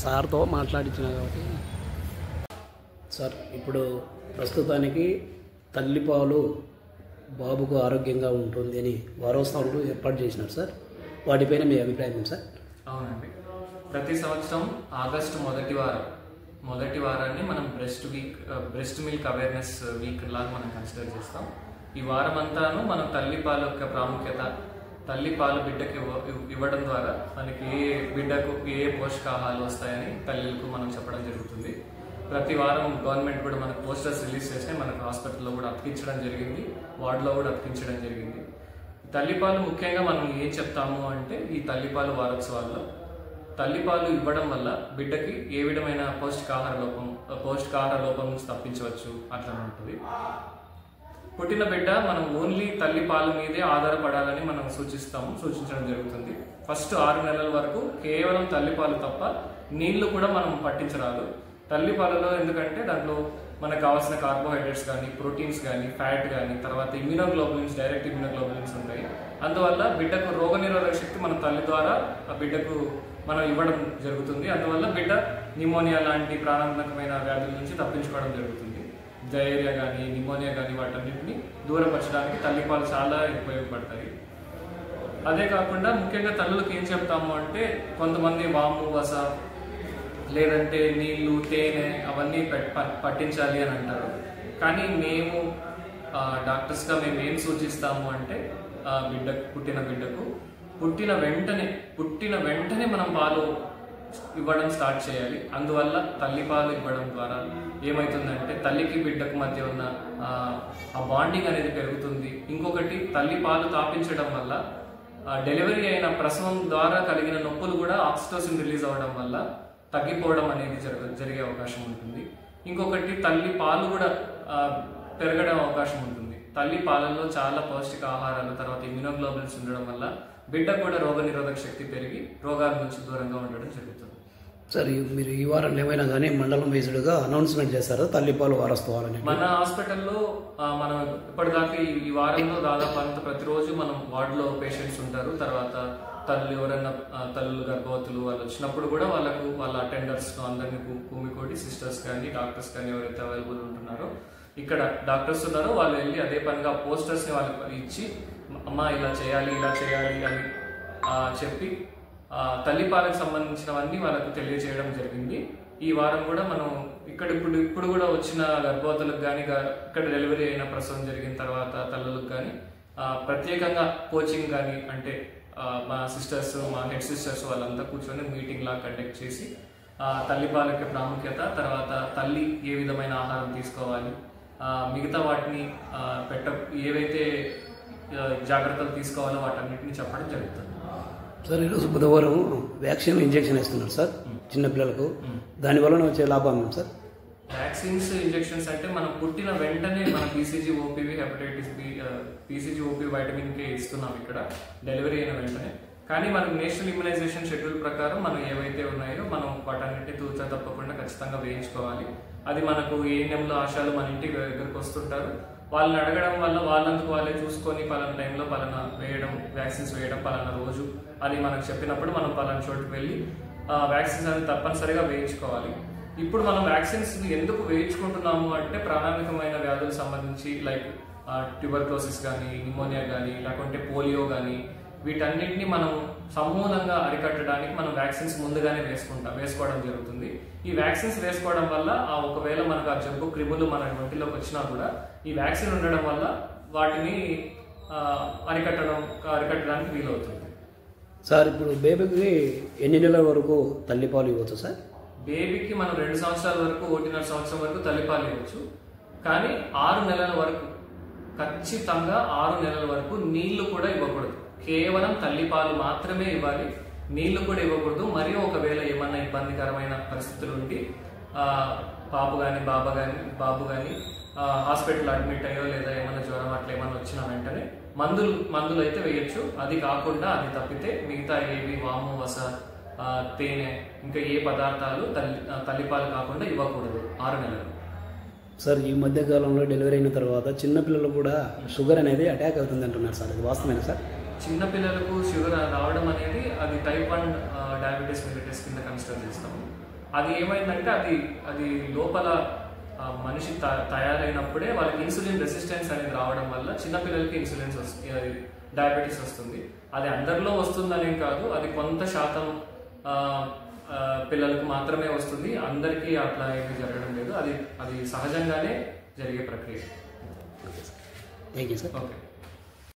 సార్తో మాట్లాడించిన కాబట్టి సార్ ఇప్పుడు ప్రస్తుతానికి తల్లిపాలు బాబుకు ఆరోగ్యంగా ఉంటుంది అని వారోత్సవాలు ఏర్పాటు చేసినారు సార్. వాటిపైన మీ అభిప్రాయం సార్? అవునండి, ప్రతి సంవత్సరం ఆగస్టు మొదటి వారాన్ని మనం బ్రెస్ట్ మిల్క్ అవేర్నెస్ వీక్ లాగా మనం కన్సిడర్ చేస్తాం. ఈ వారం అంతాను మనం తల్లిపాలు యొక్క ప్రాముఖ్యత, తల్లిపాలు బిడ్డకి ఇవ్వడం ద్వారా మనకి బిడ్డకు ఏ పోషకాహారాలు వస్తాయని తల్లులకు మనం చెప్పడం జరుగుతుంది. ప్రతి వారం గవర్నమెంట్ కూడా మనకు పోస్టర్స్ రిలీజ్ చేస్తే మనకు హాస్పిటల్లో కూడా అతికించడం జరిగింది, వార్డులో కూడా అతికించడం జరిగింది. తల్లిపాలు ముఖ్యంగా మనం ఏం చెప్తాము అంటే, ఈ తల్లిపాలు వారోత్సవాల్లో తల్లిపాలు ఇవ్వడం వల్ల బిడ్డకి ఏ విధమైన పౌష్టికాహార లోపం నుంచి తప్పించవచ్చు అట్లా ఉంటుంది. పుట్టిన బిడ్డ మనం ఓన్లీ తల్లిపాల మీదే ఆధారపడాలని మనం సూచించడం జరుగుతుంది. ఫస్ట్ 6 నెలల వరకు కేవలం తల్లిపాలు తప్ప నీళ్లు కూడా మనం పట్టించరాదు. తల్లిపాలలో ఎందుకంటే దాంట్లో మనకు కావాల్సిన కార్బోహైడ్రేట్స్ కానీ, ప్రోటీన్స్ కానీ, ఫ్యాట్ కానీ, తర్వాత డైరెక్ట్ ఇమ్యూనోగ్లోబులిన్స్ ఉంటాయి. అందువల్ల బిడ్డకు రోగనిరోధక శక్తి మన తల్లి ద్వారా ఆ బిడ్డకు మనం ఇవ్వడం జరుగుతుంది. అందువల్ల బిడ్డ నిమోనియా లాంటి ప్రాణాంతకమైన వ్యాధుల నుంచి తప్పించుకోవడం జరుగుతుంది. డయేరియా కానీ, నిమోనియా కానీ వాటన్నింటినీ దూరపరచడానికి తల్లిపాలు చాలా ఉపయోగపడతాయి. అదే కాకుండా ముఖ్యంగా తల్లులకు ఏం చెప్తాము అంటే, కొంతమంది వాము, వస లేదంటే నీళ్లు, తేనె అవన్నీ పట్టించాలి అని అంటారు. కానీ మేము డాక్టర్స్గా మేము ఏం సూచిస్తాము అంటే, పుట్టిన వెంటనే మనం పాలు ఇవ్వడం స్టార్ట్ చేయాలి. అందువల్ల తల్లిపాలు ఇవ్వడం ద్వారా ఏమవుతుందంటే, తల్లికి బిడ్డకు మధ్య ఉన్న ఆ బాండింగ్ అనేది పెరుగుతుంది. ఇంకొకటి, తల్లిపాలు తాపించడం వల్ల డెలివరీ అయిన ప్రసవం ద్వారా కలిగిన నొప్పులు కూడా ఆక్సిటోసిన్ రిలీజ్ అవ్వడం వల్ల తగ్గిపోవడం అనేది జరిగే అవకాశం ఉంటుంది. ఇంకొకటి, తల్లి పాలు కూడా పెరగడం అవకాశం ఉంటుంది. తల్లి పాలల్లో చాలా పౌష్టిక ఆహారాలు, తర్వాత ఇమ్యూనోగ్లోబులిన్స్ ఉండడం వల్ల బిడ్డ కూడా రోగనిరోధక శక్తి పెరిగి రోగాల నుంచి దూరంగా ఉండడం జరుగుతుంది. సార్, మీరు ఈ వారం ఏమైనా కానీ మండలం వైజ్డ్గా అనౌన్స్మెంట్ చేశారు తల్లిపాలు వారోత్సవాలని? మన హాస్పిటల్లో మనం ఇప్పటిదాకా ఈ వారంలో దాదాపు ప్రతిరోజు మనం వార్డులో పేషెంట్స్ ఉంటారు. తర్వాత ఎవరైనా తల్లులు, గర్భవతులు వాళ్ళు వచ్చినప్పుడు కూడా వాళ్ళ అటెండర్స్ అందరినీ కూమికోటి, సిస్టర్స్ కానీ, డాక్టర్స్ కానీ ఎవరైతే అవైలబుల్ ఉంటున్నారో, ఇక్కడ డాక్టర్స్ ఉన్నారో వాళ్ళు వెళ్ళి అదే పనిగా పోస్టర్స్ని వాళ్ళకి ఇచ్చి, అమ్మ ఇలా చేయాలి అని చెప్పి తల్లిపాలకు సంబంధించినవన్నీ వాళ్ళకు తెలియజేయడం జరిగింది. ఈ వారం కూడా మనం ఇప్పుడు కూడా వచ్చిన గర్భవతులకు కానీ, ఇక్కడ డెలివరీ అయిన ప్రసవం జరిగిన తర్వాత తల్లులకు కానీ ప్రత్యేకంగా కోచింగ్ కానీ, అంటే మా సిస్టర్స్, మా హెడ్ సిస్టర్స్ వాళ్ళంతా కూర్చొని మీటింగ్ లాగా కండక్ట్ చేసి తల్లిపాలకి ప్రాముఖ్యత, తర్వాత తల్లి ఏ విధమైన ఆహారం తీసుకోవాలి, మిగతా వాటిని ఏవైతే జాగ్రత్తలు తీసుకోవాలో వాటన్నిటిని చెప్పడం జరుగుతుంది. సార్, ఈరోజు బుధవారం వ్యాక్సిన్ ఇంజెక్షన్ వేస్తున్నారు సార్ చిన్నపిల్లలకు. దానివల్ల వచ్చే లాభం సార్? వ్యాక్సిన్స్, ఇంజెక్షన్స్ అంటే మనం పుట్టిన వెంటనే మన BCG, OPV, hepatitis B, BCG, OP, vitamin K ఇస్తున్నాం ఇక్కడ డెలివరీ అయిన వెంటనే. కానీ మనకు నేషనల్ ఇమ్యునైజేషన్ షెడ్యూల్ ప్రకారం మనం ఏవైతే ఉన్నాయో మనం వాటన్నిటిని తూచా తప్పకుండా ఖచ్చితంగా వేయించుకోవాలి. అది మనకు ఏఎన్ఎంలో ఆశాలు మన ఇంటికి దగ్గరకు వస్తుంటారు. వాళ్ళని అడగడం వల్ల వాళ్ళందుకు వాళ్ళే చూసుకొని పలానా టైంలో వ్యాక్సిన్స్ వేయడం పలానా రోజు అని మనకు చెప్పినప్పుడు మనం పలానా చోటుకు వెళ్ళి వ్యాక్సిన్స్ అనేది తప్పనిసరిగా వేయించుకోవాలి. ఇప్పుడు మనం వ్యాక్సిన్స్ ఎందుకు వేయించుకుంటున్నాము అంటే, ప్రాణాంతకమైన వ్యాధులకు సంబంధించి లైక్ ట్యూబర్క్లోసిస్ కానీ, నిమోనియా కానీ, లేకుంటే పోలియో కానీ, వీటన్నింటినీ మనం సమూలంగా అరికట్టడానికి మనం వ్యాక్సిన్స్ ముందుగానే వేసుకోవడం జరుగుతుంది. ఈ వ్యాక్సిన్స్ వేసుకోవడం వల్ల ఒకవేళ మనకు ఆ జబ్బు క్రిములు మన ఒంటిలోకి వచ్చినా కూడా ఈ వ్యాక్సిన్ ఉండడం వల్ల వాటిని అరికట్టడానికి వీలవుతుంది. సార్, ఇప్పుడు బేబీకి ఎన్ని నెలల వరకు తల్లిపాలు ఇవ్వచ్చు సార్? బేబీకి మనం 2 సంవత్సరాల వరకు, 1.5 సంవత్సరం వరకు తల్లిపాలు ఇవ్వచ్చు. కానీ 6 నెలల వరకు, ఖచ్చితంగా 6 నెలల వరకు నీళ్లు కూడా ఇవ్వకూడదు. కేవలం తల్లిపాలు మాత్రమే ఇవ్వాలి, నీళ్లు కూడా ఇవ్వకూడదు. మరియు ఒకవేళ ఏమన్నా ఇబ్బందికరమైన పరిస్థితులు ఉండి బాబు కానీ హాస్పిటల్ అడ్మిట్ అయ్యో లేదా ఏమైనా జ్వరం అట్లా ఏమైనా వచ్చిన వెంటనే మందులు అయితే వేయచ్చు. అది కాకుండా, అది తప్పితే మిగతా ఏవి వాము, వస, తేనె, ఇంకా ఏ పదార్థాలు తల్లిపాలు కాకుండా ఇవ్వకూడదు 6 నెలలు. సార్, ఈ మధ్య కాలంలో డెలివరీ అయిన తర్వాత చిన్నపిల్లలు కూడా షుగర్ అనేది అటాక్ అవుతుంది అంటున్నారు సార్, అది వాస్తవేనా సార్? చిన్నపిల్లలకు షుగర్ రావడం అనేది అది టైప్ 1 డయాబెటీస్ మెలిటస్ కింద కన్సిడర్ చేస్తాము. అది ఏమైందంటే అది లోపల మనిషి తయారైనప్పుడే వాళ్ళకి ఇన్సులిన్ రెసిస్టెన్స్ అనేది రావడం వల్ల చిన్నపిల్లలకి ఇన్సులిన్ డయాబెటీస్ వస్తుంది. అది అందరిలో వస్తుందనేం కాదు, అది కొంత శాతం పిల్లలకు మాత్రమే వస్తుంది, అందరికీ అట్లా ఏమీ జరగడం లేదు. అది సహజంగానే జరిగే ప్రక్రియ. Thank you sir. ఓకే.